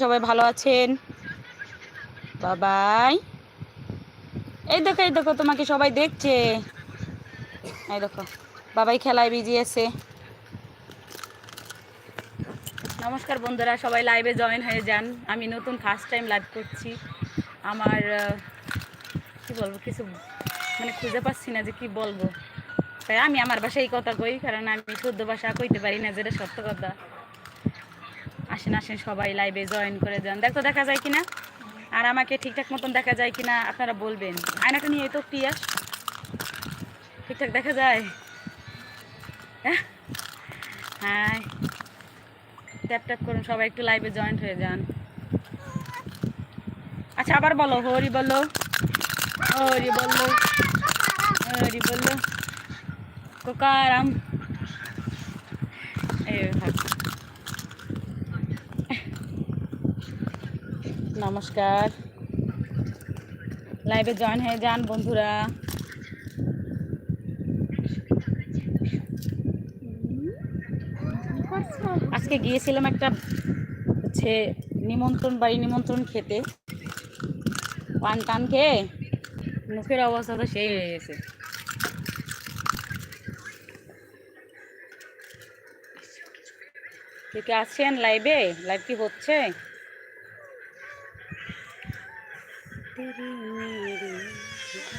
সবাই ভালো আছেন? বাবাই, এই দেখো তোমাকে সবাই দেখছে। এই দেখো বাবাই খেলায় বিজি আছে। নমস্কার বন্ধুরা, সবাই লাইভে জয়েন হয়ে যান। আমি নতুন ফার্স্ট টাইম লাইভ করছি। আমার কি বলবো, কিছু মানে খুঁজে পাচ্ছি না যে কি বলবো। তাই আমি আমার ভাষায় কথা কই, কারণ আমি শুদ্ধ ভাষা কইতে পারি না, যেটা সত্য কথা। আসেন আসেন সবাই লাইভে জয়েন করে যান। দেখো দেখা যায় কিনা, আর আমাকে ঠিকঠাক মতন দেখা যায় কিনা আপনারা বলবেন। আয়নাটা নিয়ে তো প্রিয়াস ঠিকঠাক দেখা যায়? হ্যাঁ, ট্যাপ ট্যাপ করুন, সবাই একটু লাইভে জয়েন্ট হয়ে যান। আচ্ছা আবার বলো, হরি বলো, হরি বললো, হরি বললো, কোকারাম। নমস্কার, লাইভে জয়েন হয়ে যান বন্ধুরা। আজকে গিয়েছিলাম একটা হচ্ছে বাড়ি নিমন্ত্রণ খেতে। পান টান খেয়ে মুখের অবস্থা তো সেই হয়ে গেছে। কে কে আছেন লাইভে? লাইভ কি হচ্ছে?